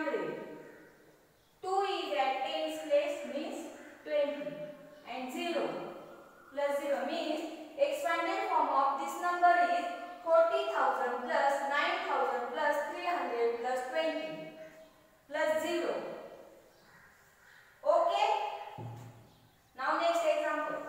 100. 2 is at tens place means 20 and 0 plus 0 means expanded form of this number is 40,000 plus 9,000 plus 300 plus 20 plus 0. Okay? Now next example.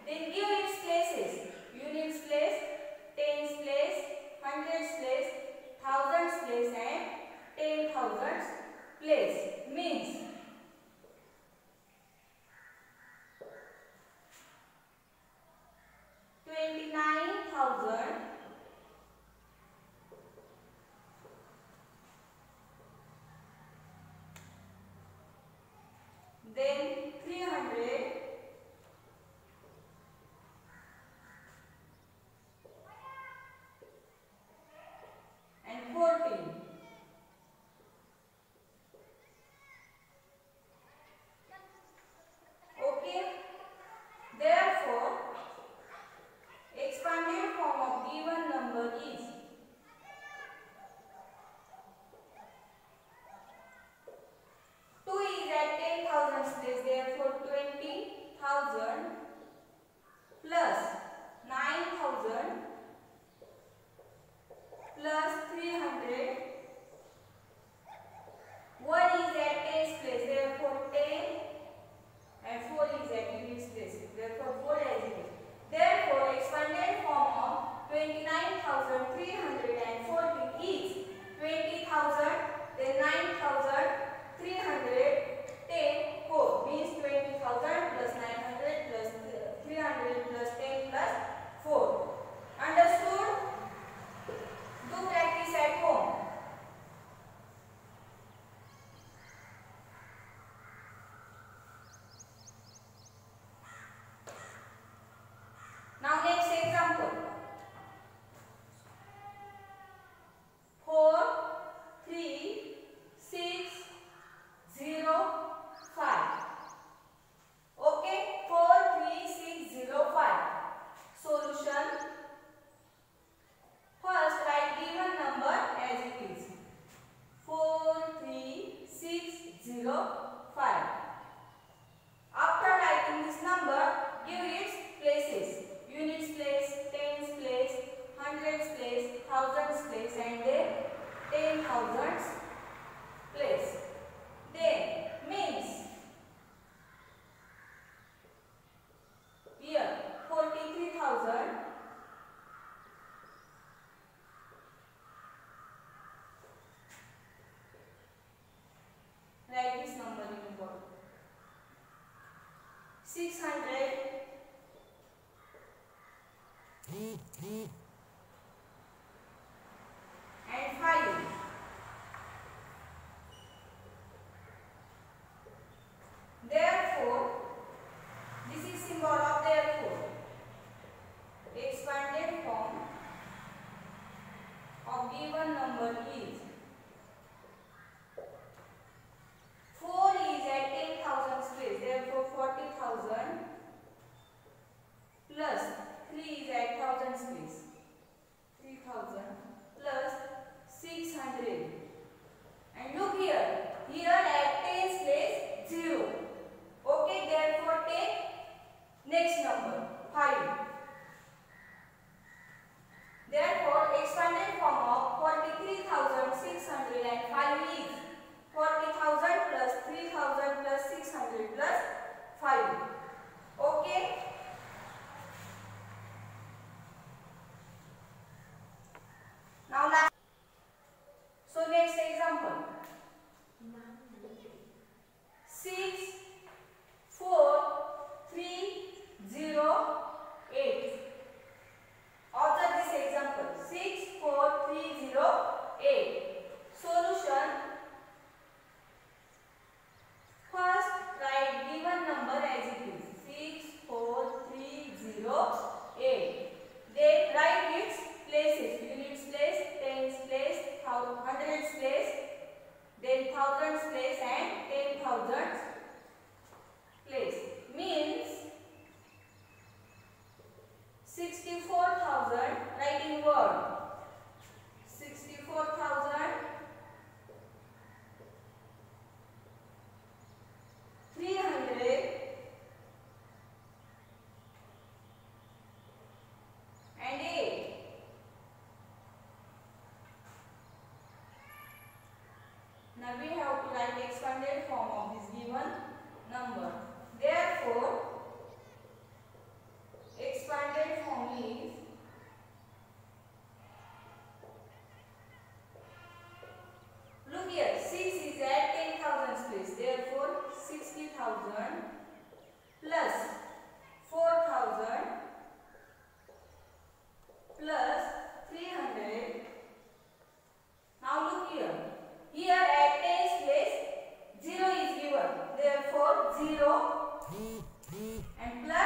Then give its places. Units place, tens place, hundreds place, thousands place and 10,000s place. Means 29,000 then 300 and 14. Okay? Therefore, expanded form of given number is 2 is at 10,000 place, therefore 20,000 plus 9,000 plus 300. 1 is at tens place, therefore 10 and 4 is at units place, therefore 4 as it is. Therefore, expanded form of 29,314 is 20,000 then 9,310 4 means 20,000 plus 900 plus 300 plus 10 plus 4. Understood? Do practice at home. Now next example. 4, 3, 6, 0, 5. Okay? 4, 3, 6, 0, 5. Solution. First write given number as it is. 4, 3, 6, 0, 5. After writing this number, give its places. Units place, tens place, hundreds place, thousands place and then 10,000s place. Then means here 43,000 write this number in board. 600 and 5. Therefore, this is symbol of therefore. Expanded form of given number is 4 is at 10,000 place, therefore 40,000 plus 3 is at 1,000 place, 3,000 plus 600. And look here, at tens place 0. Okay, therefore take next number 5. Therefore, expanded form of 43,605 is 40,000 plus 3,000 plus 600 plus 5. Okay? Now last. So next example. 6, 4, 3, 0, 8. Observe this example. 6, 4, 3, 0, 8. So Now we have to write expanded form of this given number. Therefore, expanded form is look here, 6 is at 10,000 place. Therefore, 60,000 plus 4,000 plus 300. Now look here. Here at 10's place 0 is given. Therefore 0 and plus